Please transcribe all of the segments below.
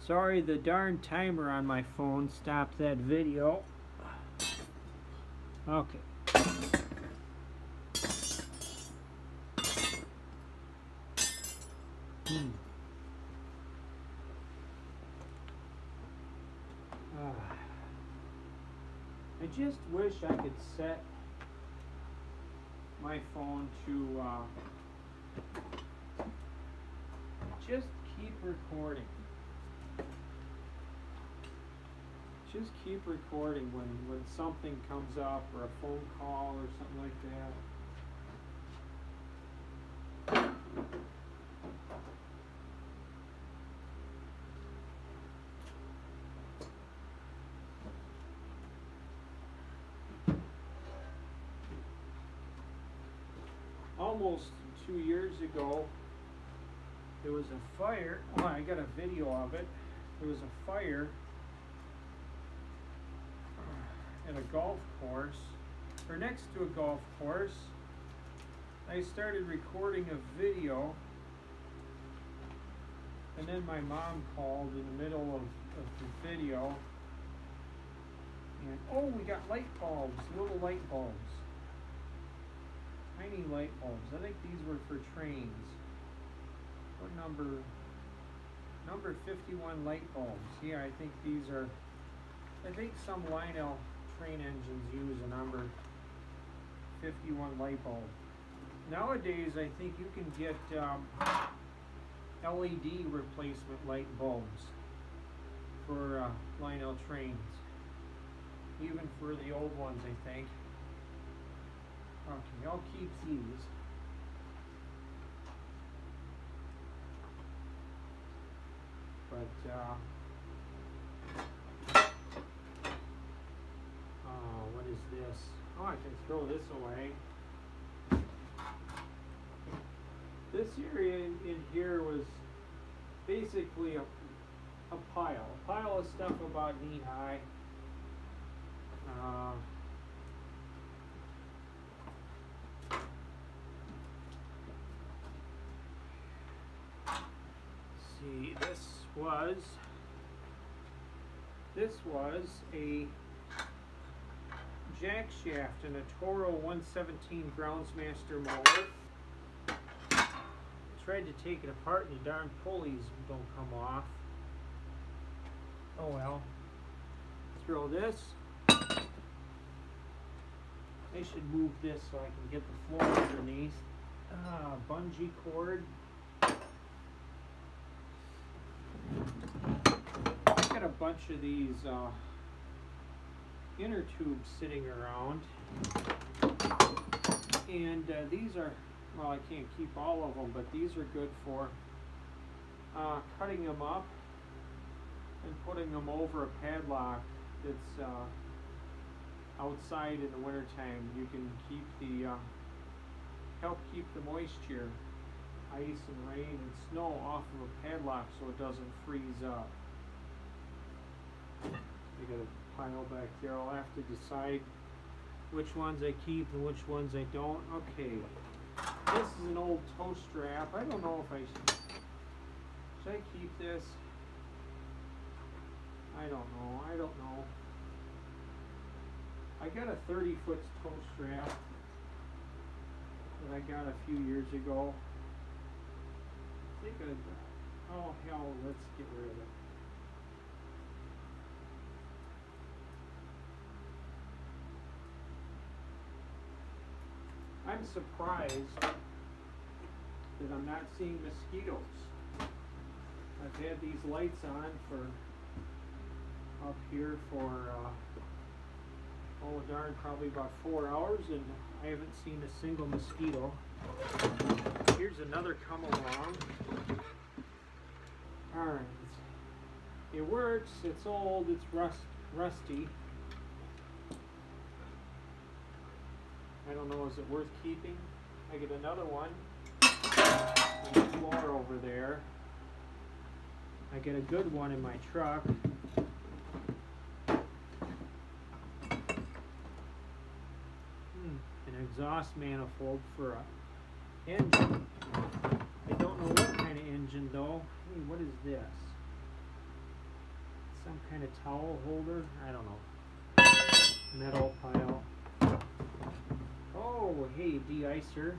Sorry, the darn timer on my phone stopped that video. Okay. I just wish I could set my phone to just keep recording. Just keep recording when something comes up, or a phone call or something like that. Almost 2 years ago, there was a fire. Oh, I got a video of it. There was a fire at a golf course, or next to a golf course. I started recording a video, and then my mom called in the middle of the video, and oh, we got light bulbs, little light bulbs. Tiny light bulbs. I think these were for trains. What number? Number 51 light bulbs. Yeah, I think these are. I think some Lyme train engines use a number 51 light bulb. Nowadays, I think you can get LED replacement light bulbs for Lyme trains. Even for the old ones, I think. Okay, I'll keep these. But, what is this? Oh, I can throw this away. This area in here was basically a pile of stuff about knee high. See, this was a jack shaft in a Toro 117 Groundsmaster mower. Tried to take it apart and the darn pulleys don't come off. Oh well. Throw this. I should move this so I can get the floor underneath. Bungee cord. I've got a bunch of these inner tubes sitting around, and these are, well, I can't keep all of them, but these are good for cutting them up and putting them over a padlock that's outside in the wintertime. You can keep the help keep the moisture, ice and rain and snow off of a padlock so it doesn't freeze up. I got a pile back there. I'll have to decide which ones I keep and which ones I don't. Okay, this is an old toe strap. I don't know if should I keep this? I don't know. I got a 30-foot toe strap that I got a few years ago. I think oh hell, let's get rid of it. I'm surprised that I'm not seeing mosquitoes. I've had these lights on for up here for oh darn, probably about 4 hours, and I haven't seen a single mosquito. Here's another come along. Alright, it works, it's old, it's rusty. I don't know, is it worth keeping? I get another one on the floor over there. I get a good one in my truck. An exhaust manifold for an engine. I don't know what kind of engine though. Hey, what is this? some kind of towel holder. I don't know. Metal pile. Oh, hey, de-icer.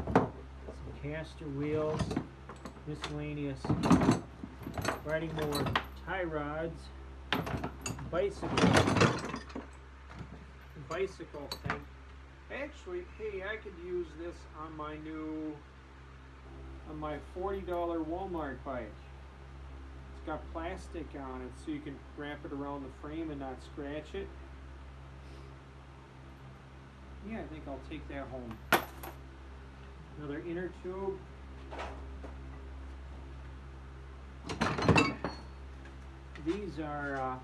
Some caster wheels. Miscellaneous riding board, tie rods, bicycle thing. Actually, hey, I could use this on my $40 Walmart bike. It's got plastic on it so you can wrap it around the frame and not scratch it. Yeah, I think I'll take that home. Another inner tube. These are,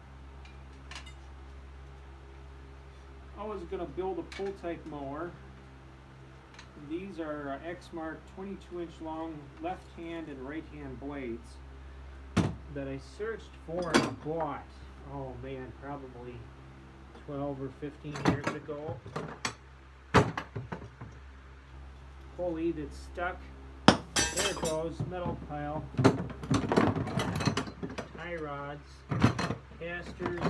I was going to build a pull-type mower. These are Exmark 22-inch long left-hand and right-hand blades that I searched for and bought, oh man, probably 12 or 15 years ago. Pulley that's stuck. There it goes, metal pile. Tie rods, casters,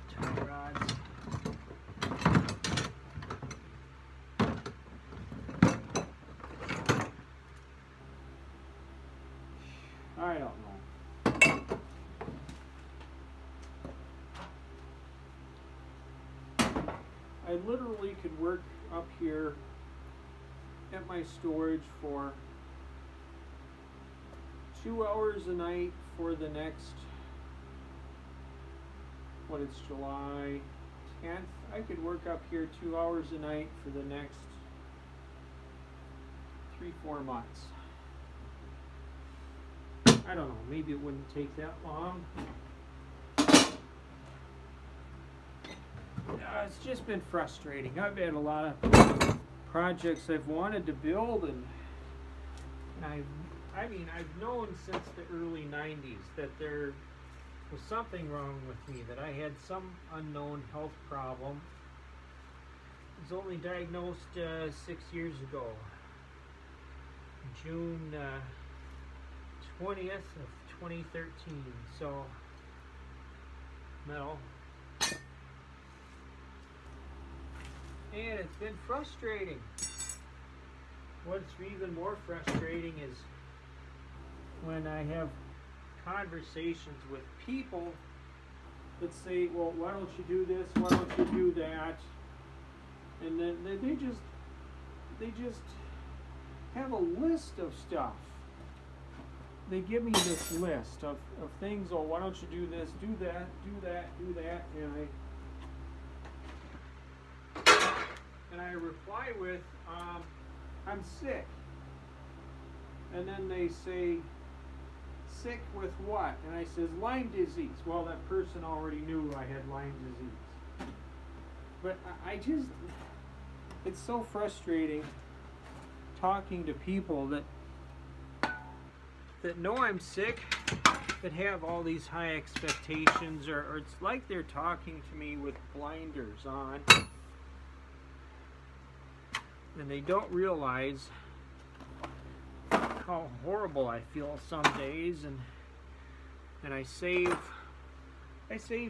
tie rods. I don't know. I literally could work up here at my storage for 2 hours a night for the next, it's July 10th. I could work up here 2 hours a night for the next 3-4 months. I don't know, maybe it wouldn't take that long. It's just been frustrating. I've had a lot of projects I've wanted to build, and I've known since the early 90s that there was something wrong with me, that I had some unknown health problem. I was only diagnosed 6 years ago, June 20th of 2013. So, metal. And it's been frustrating. What's even more frustrating is when I have conversations with people that say, well, why don't you do this, why don't you do that, and then they just have a list of stuff. They give me this list of things, oh, why don't you do this, do that, do that, do that, and I reply with, I'm sick. And then they say, sick with what? And I says, Lyme disease. Well, that person already knew I had Lyme disease. But it's so frustrating talking to people that know I'm sick, that have all these high expectations, or it's like they're talking to me with blinders on. And they don't realize how horrible I feel some days, and I save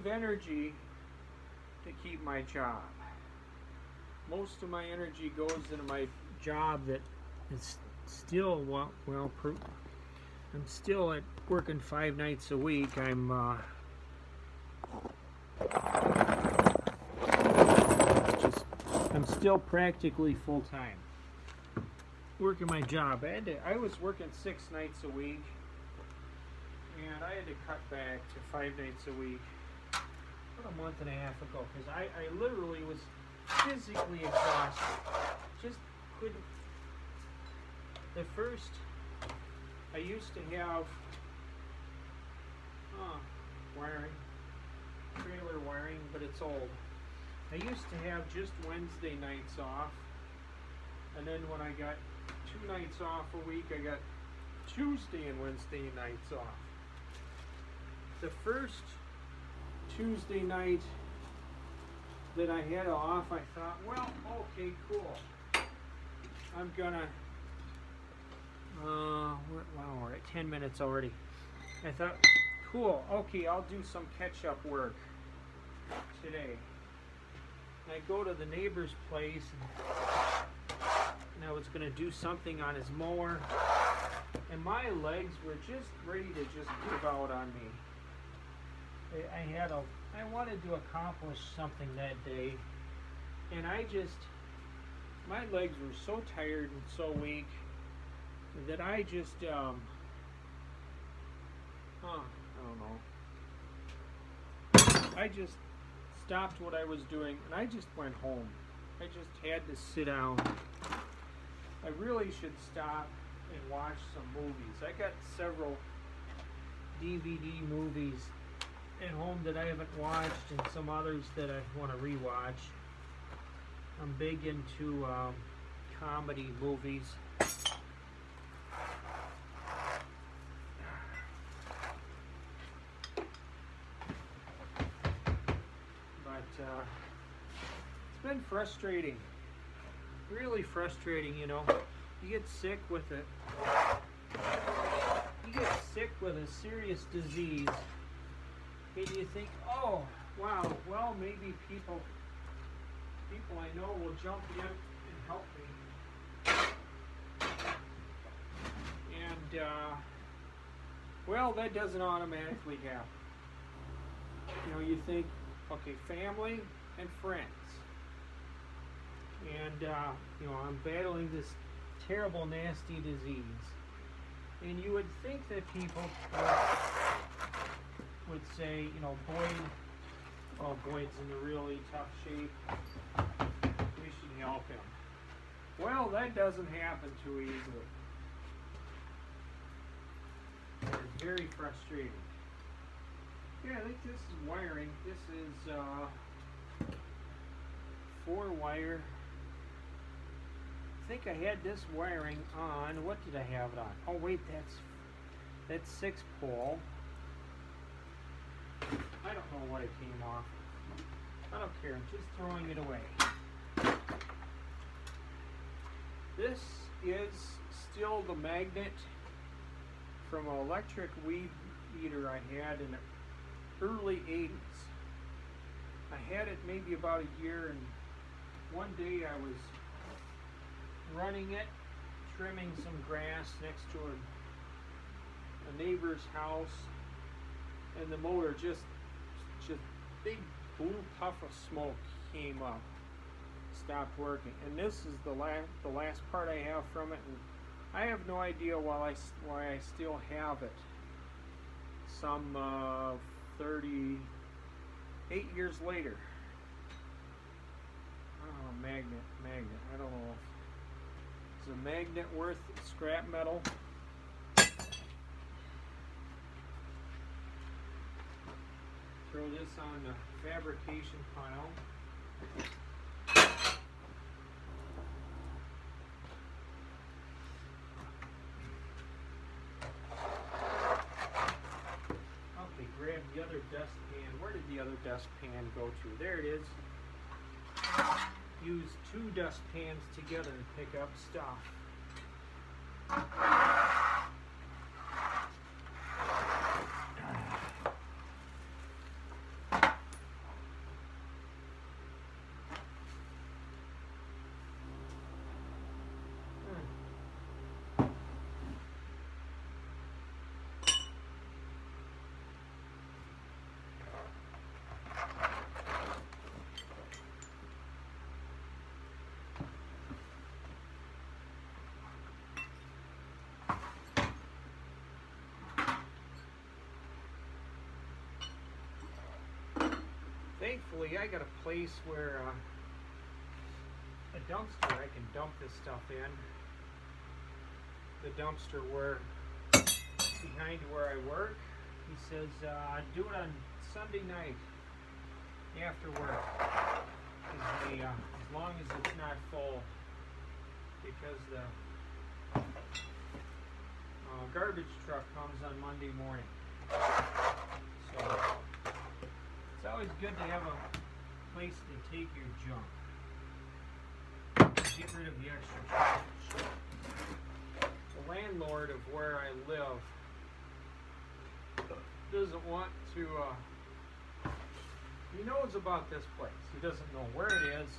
energy to keep my job. Most of my energy goes into my job that is still I'm still at working 5 nights a week. I'm still practically full-time working my job. I was working 6 nights a week, and I had to cut back to 5 nights a week about a month and a half ago, because I literally was physically exhausted. Just couldn't. The first, I used to have wiring, trailer wiring, but it's old. I used to have just Wednesday nights off, and then when I got 2 nights off a week, I got Tuesday and Wednesday nights off. The first Tuesday night that I had off, I thought, well, okay, cool. I'm gonna, wow, we're at 10 minutes already. I thought, cool, okay, I'll do some catch-up work today. I go to the neighbor's place, and I was gonna do something on his mower, and my legs were just ready to just give out on me. I wanted to accomplish something that day, and my legs were so tired and so weak that I just, I don't know. I just stopped what I was doing and I just went home. I just had to sit down. I really should stop and watch some movies. I got several DVD movies at home that I haven't watched and some others that I want to rewatch. I'm big into comedy movies. It's been frustrating, really frustrating, you know. You get sick with it. You get sick with a serious disease, and you think, oh, wow, well, maybe people I know will jump in and help me. And, well, that doesn't automatically happen. You know, you think, okay, family and friends. And, you know, I'm battling this terrible, nasty disease. And you would think that people would say, you know, Boyd's in a really tough shape. We should help him. Well, that doesn't happen too easily. It's very frustrating. Yeah, I think this is wiring. This is 4-wire. I think I had this wiring on. What did I have it on? Oh wait, that's 6-pole. I don't know what it came off. I don't care. I'm just throwing it away. This is still the magnet from an electric weed eater I had in the early 80s. I had it maybe about a year, and one day I was running it, trimming some grass next to a neighbor's house, and the motor just big blue puff of smoke came up, stopped working. And this is the last part I have from it, and I have no idea why I still have it. Some 38 years later. Oh, magnet. I don't know. Is a magnet worth scrap metal? Throw this on the fabrication pile. Okay, grab the other dustpan. Where did the other dustpan go to? There it is. Use 2 dustpans together to pick up stuff. Thankfully, I got a place where a dumpster I can dump this stuff in. The dumpster behind where I work. He says, do it on Sunday night after work, as long as it's not full, because the garbage truck comes on Monday morning. So it's always good to have a place to take your junk. Get rid of the extra trash. the landlord of where I live doesn't want to, he knows about this place. He doesn't know where it is.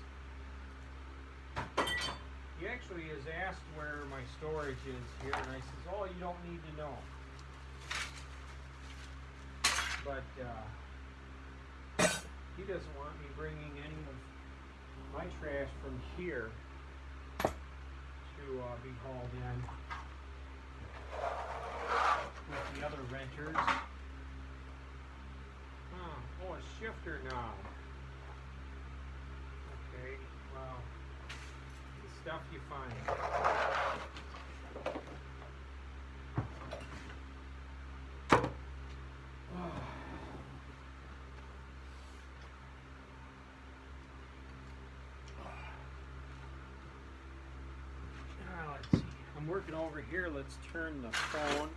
He actually has asked where my storage is here, and I says, oh, you don't need to know. But he doesn't want me bringing any of my trash from here to be hauled in with the other renters. Oh, a shifter knob. Okay, well, the stuff you find. Let's see. I'm working over here. Let's turn the phone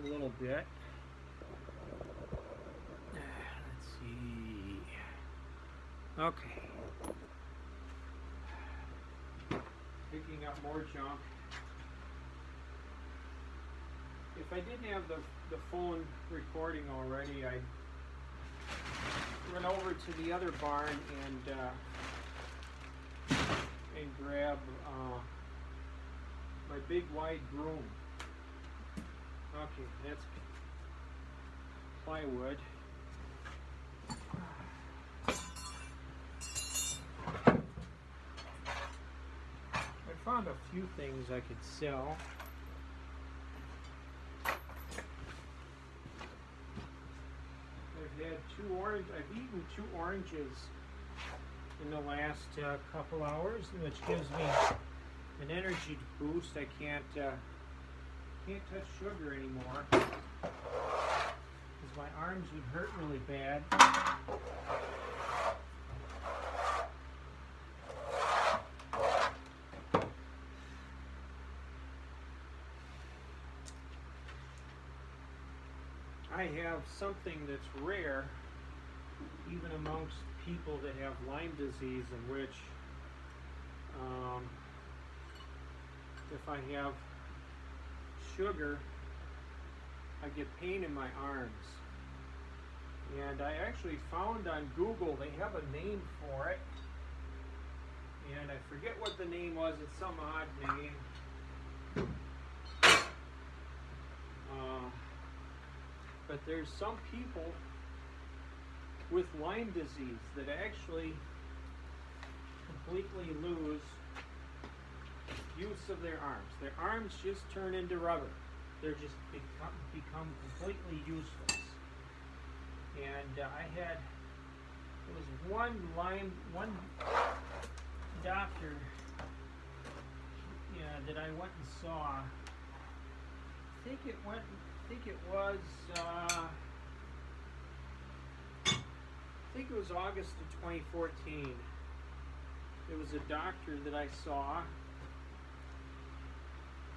a little bit. Let's see. Okay. Picking up more junk. If I didn't have the phone recording already, I'd run over to the other barn and grab my big wide broom. Okay, that's plywood. I found a few things I could sell. I've eaten 2 oranges in the last couple hours, which gives me an energy boost. I can't touch sugar anymore because my arms would hurt really bad. I have something that's rare, even amongst people that have Lyme disease, in which if I have sugar, I get pain in my arms. And I actually found on Google they have a name for it, and I forget what the name was. It's some odd name. But there's some people with Lyme disease that actually completely lose use of their arms. Their arms just turn into rubber. They're just become completely useless. And there was one doctor that I went and saw. I think it was August of 2014. It was a doctor that I saw.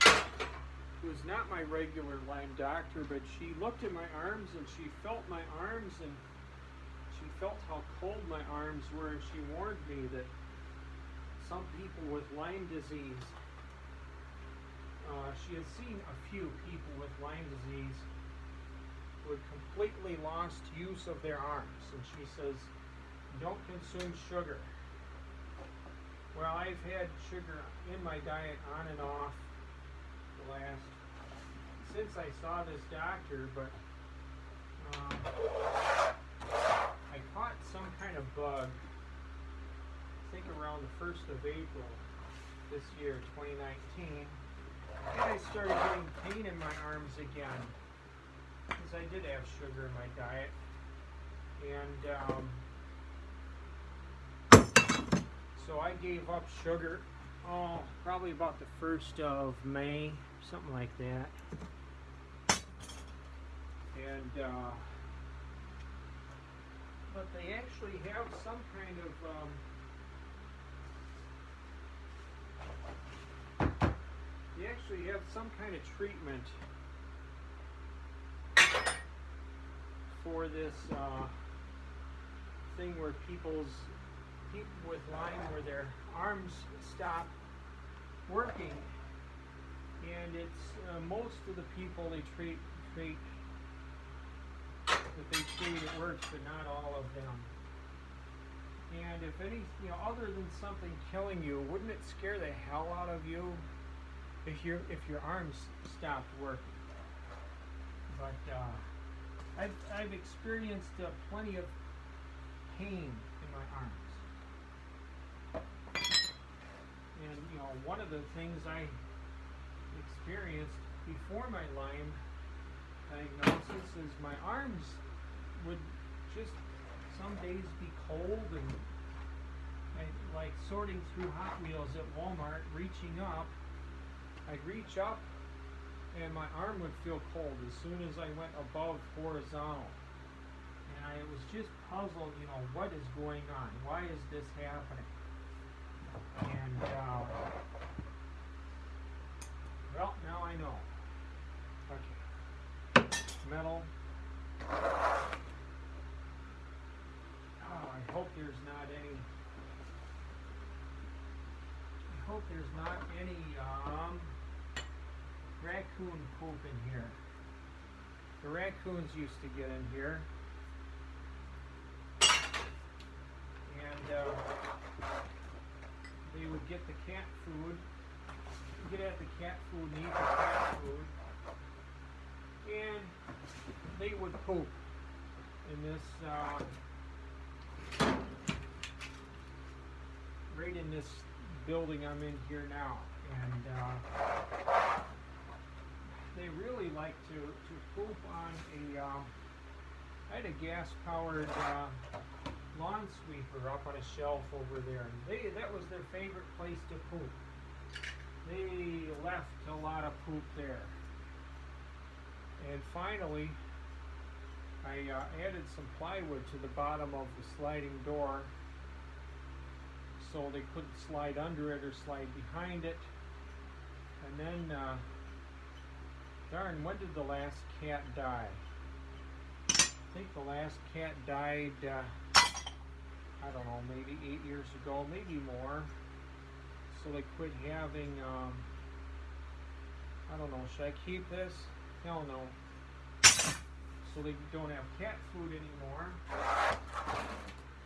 It was not my regular Lyme doctor, but she looked at my arms and she felt my arms and she felt how cold my arms were, and she warned me that some people with Lyme disease, she had seen a few people with Lyme disease who had completely lost use of their arms, and she says, don't consume sugar. Well, I've had sugar in my diet on and off since I saw this doctor, but I caught some kind of bug, I think around the 1st of April this year, 2019, and I started getting pain in my arms again, because I did have sugar in my diet, and so I gave up sugar, probably about the 1st of May, something like that. And but they actually have some kind of treatment for this thing where people with Lyme, where their arms stop working, and it's most of the people they treat it works, but not all of them. And if any, other than something killing you, wouldn't it scare the hell out of you if your arms stopped working? But I've experienced plenty of pain in my arms, and one of the things I experienced before my Lyme diagnosis is my arms would just some days be cold, and like sorting through Hot Wheels at Walmart, reaching up, I'd reach up and my arm would feel cold as soon as I went above horizontal. And I was just puzzled, what is going on? Why is this happening? And, well, now I know. Okay. Metal. Oh, I hope there's not any raccoon poop in here. The raccoons used to get in here, and they would get the cat food, get at the cat food, and eat the cat food, and they would poop in this right in this building I'm in here now. And they really like to poop on I had a gas-powered lawn sweeper up on a shelf over there, and that was their favorite place to poop. They left a lot of poop there. And finally, I added some plywood to the bottom of the sliding door so they couldn't slide under it or slide behind it. And then, darn, when did the last cat die? I think the last cat died, I don't know, maybe 8 years ago, maybe more. So they quit having, I don't know, should I keep this? Hell no. So they don't have cat food anymore.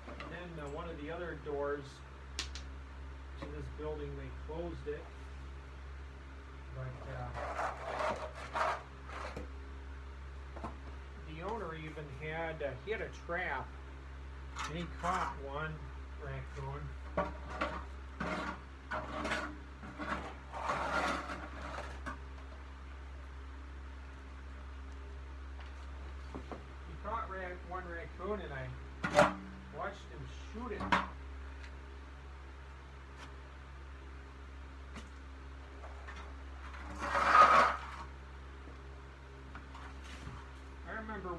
And then one of the other doors to this building, they closed it. But the owner even had, he had a trap, and he caught one raccoon. He caught one raccoon, and I watched him shoot it.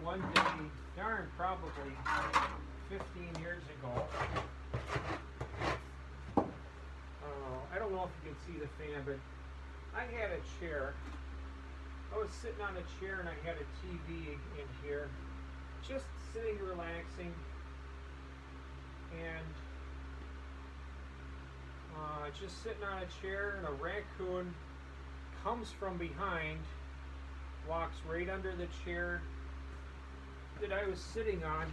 One day, darn, probably 15 years ago, I don't know if you can see the fan, but I had a chair. I was sitting on a chair and I had a TV in here, just sitting relaxing, and just sitting on a chair, and a raccoon comes from behind, walks right under the chair that I was sitting on,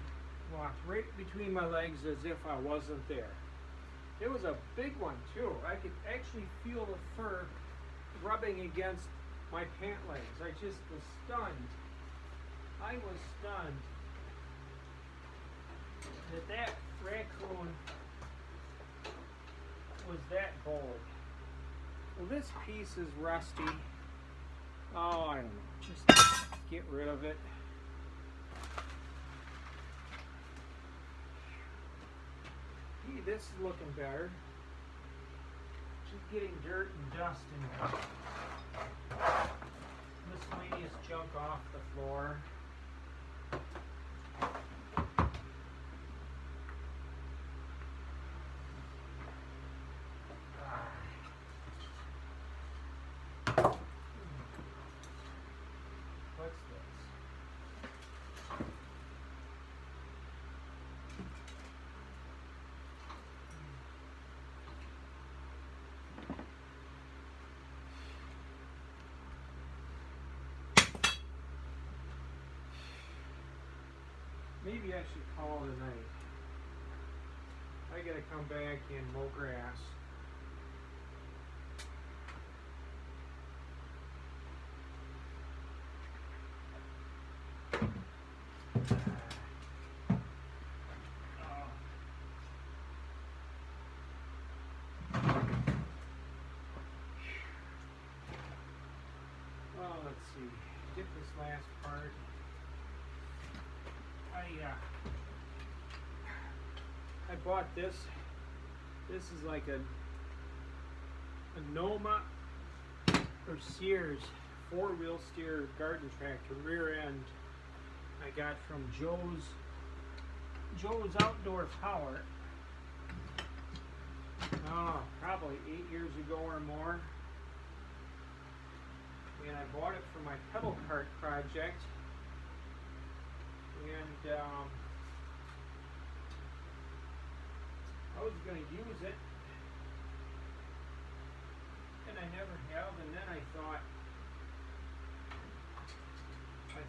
walked right between my legs as if I wasn't there. It was a big one too. I could actually feel the fur rubbing against my pant legs. I just was stunned. I was stunned that raccoon was that bold. Well, this piece is rusty. Oh, I don't know. Just get rid of it. This is looking better. Just getting dirt and dust and miscellaneous junk off the floor. What's this? maybe I should call it a night. I gotta come back and mow grass. Well, let's see. Get this last part. I bought this. This is like a Noma or Sears 4-wheel steer garden tractor rear end. I got from Joe's Outdoor Power. I don't know, probably 8 years ago or more. And I bought it for my pedal cart project. And I was going to use it, and I never have. And then I thought,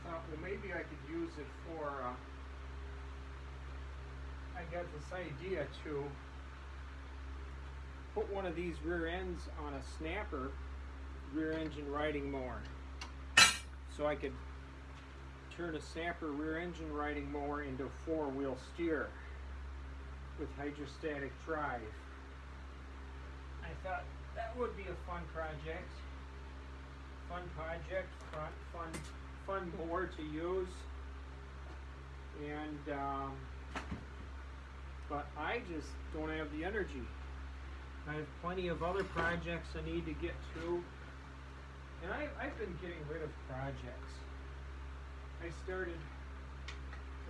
well, maybe I could use it for. I got this idea to put one of these rear ends on a snapper rear engine riding mower, so I could turn a snapper rear engine riding mower into a 4-wheel steer with hydrostatic drive. I thought that would be a fun project. Fun mower to use. And but I just don't have the energy. I have plenty of other projects I need to get to. And I've been getting rid of projects. I started,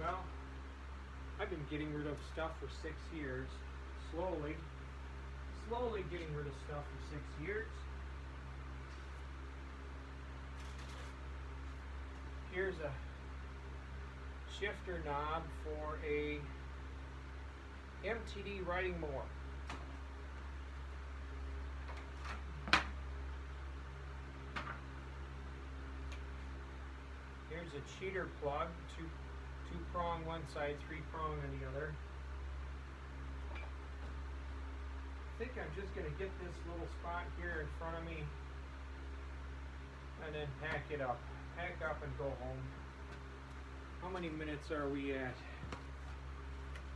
well, I've been getting rid of stuff for 6 years, slowly getting rid of stuff for 6 years. Here's a shifter knob for a MTD riding mower. Here's a cheater plug, two prong one side, 3-prong on the other. I think I'm just going to get this little spot here in front of me and then pack up and go home. How many minutes are we at?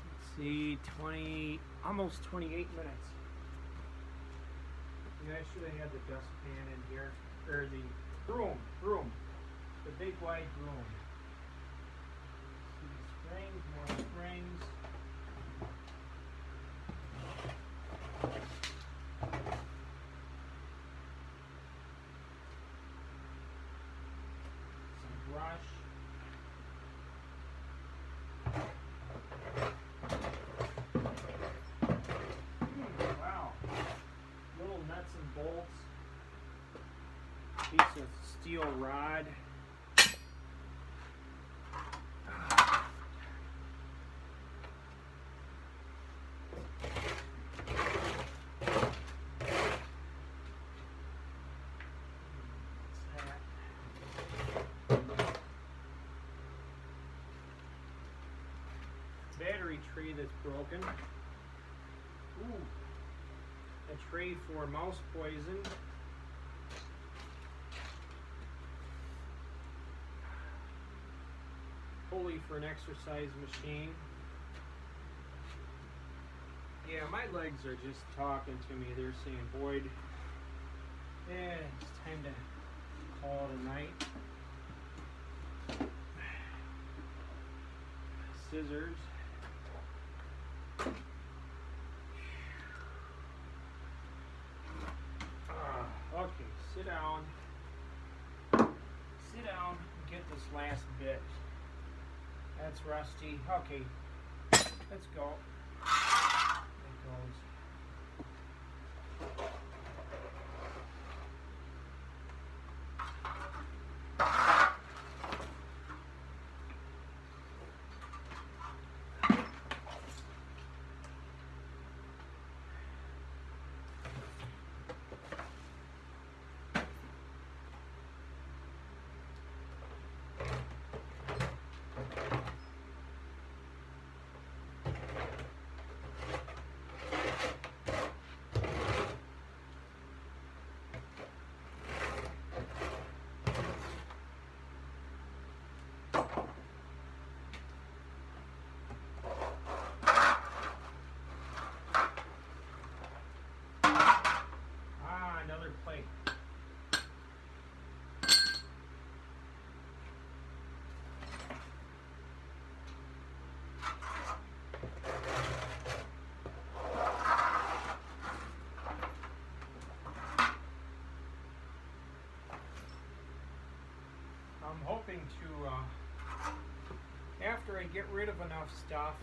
Let's see, almost 28 minutes. Yeah, I should have had the dustpan in here, or the broom. The big wide broom. See the springs, more springs. Some brush. Wow. Little nuts and bolts. Piece of steel rod. Battery tray that's broken. Ooh, a tray for mouse poison. Pulley for an exercise machine. Yeah, my legs are just talking to me. They're saying, Boyd, yeah, it's time to call it a night. Scissors. Okay, sit down. Sit down and get this last bit. That's rusty. Okay, let's go. There it goes. hoping to, after I get rid of enough stuff,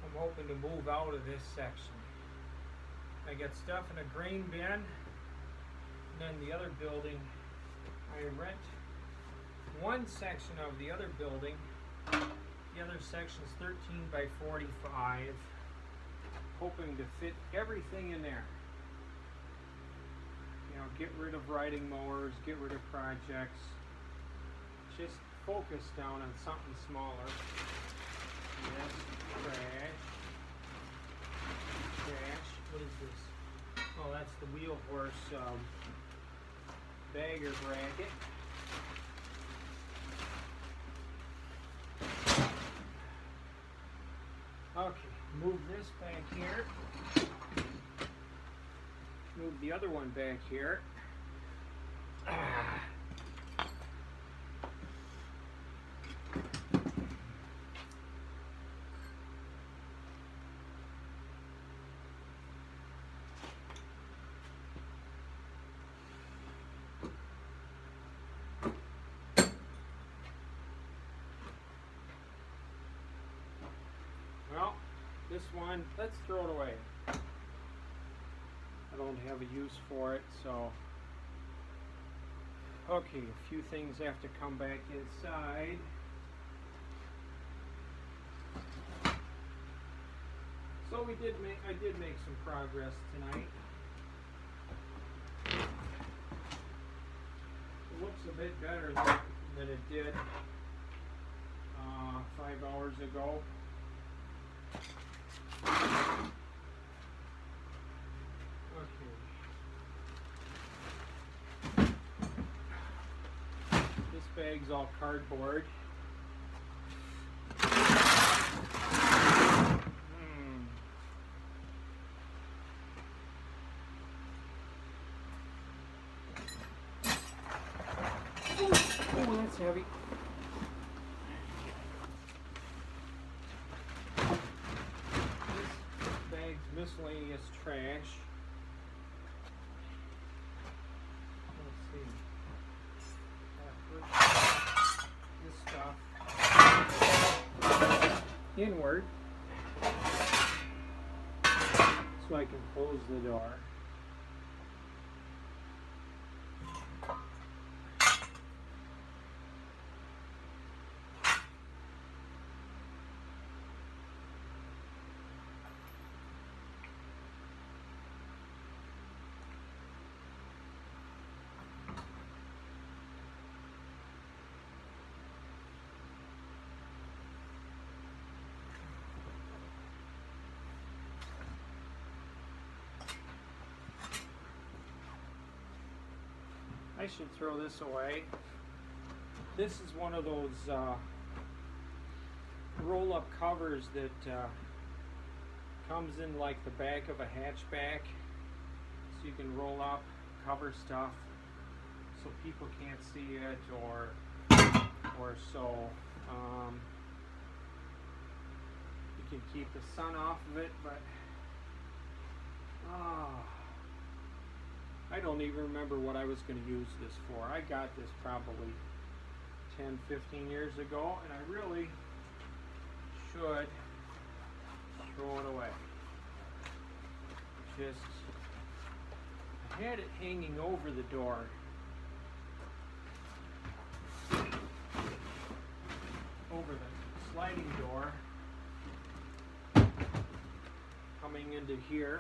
I'm hoping to move out of this section. I got stuff in a grain bin, and then the other building, I rent one section of the other building. The other section is 13 by 45, hoping to fit everything in there. You know, get rid of riding mowers, get rid of projects, just focus down on something smaller. Yes, trash. Trash. What is this? Oh, that's the wheel horse bagger bracket. Okay, move this back here. Move the other one back here. Well, this one, let's throw it away. I don't have a use for it, so. Okay, a few things have to come back inside. So I did make some progress tonight. It looks a bit better than it did 5 hours ago. Okay. This bag's all cardboard. Oh, that's heavy. Miscellaneous trash. Let's see. This stuff inward so I can close the door. I should throw this away. This is one of those roll-up covers that comes in like the back of a hatchback, so you can roll up, cover stuff, so people can't see it, or so. You can keep the sun off of it, but I don't even remember what I was going to use this for. I got this probably 10, 15 years ago, and I really should throw it away. I had it hanging over the door. Over the sliding door. Coming into here,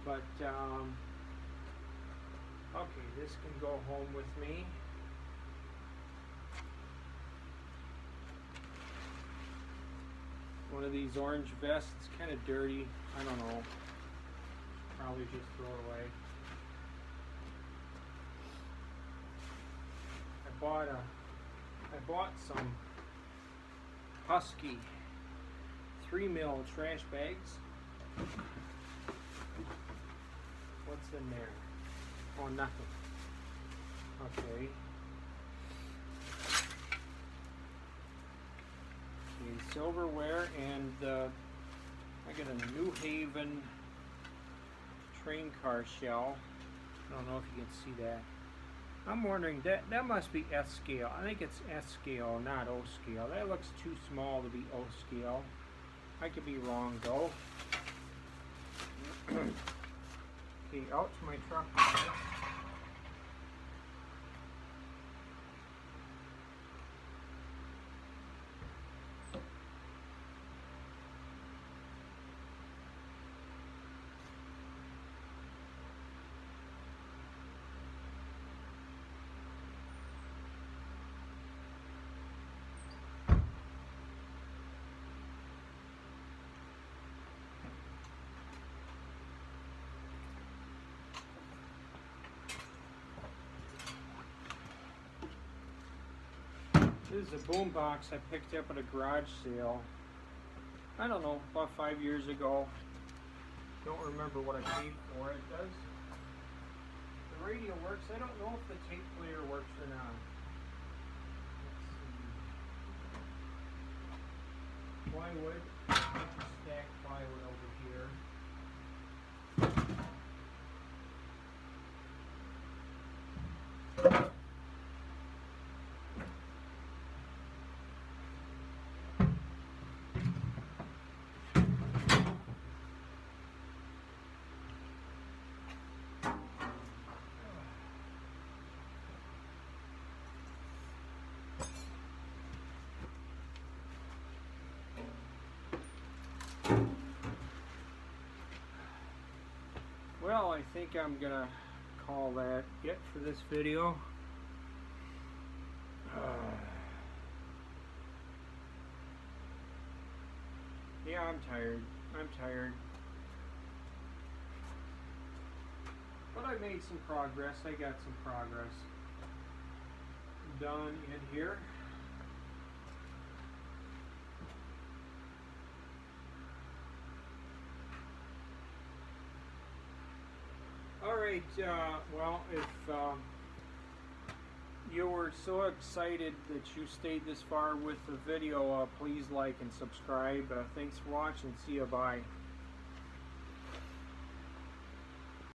but okay, this can go home with me. One of these orange vests, kind of dirty. I don't know. Probably just throw it away. I bought some Husky 3mm trash bags. What's in there? Oh, nothing. Okay. Okay, silverware, and I got a New Haven train car shell. I don't know if you can see that. I'm wondering, that must be S scale. I think it's S scale, not O scale. That looks too small to be O scale. I could be wrong though. Okay, out to my truck now. This is a boom box I picked up at a garage sale. I don't know, about 5 years ago. Don't remember what I paid for it. Does the radio works? I don't know if the tape player works or not. Let's see. Plywood. Stack plywood over here. Well, I think I'm gonna call that it for this video. Yeah, I'm tired. But I made some progress. I got some progress done in here. Alright, well, if you were so excited that you stayed this far with the video, please like and subscribe. Thanks for watching. See you. Bye.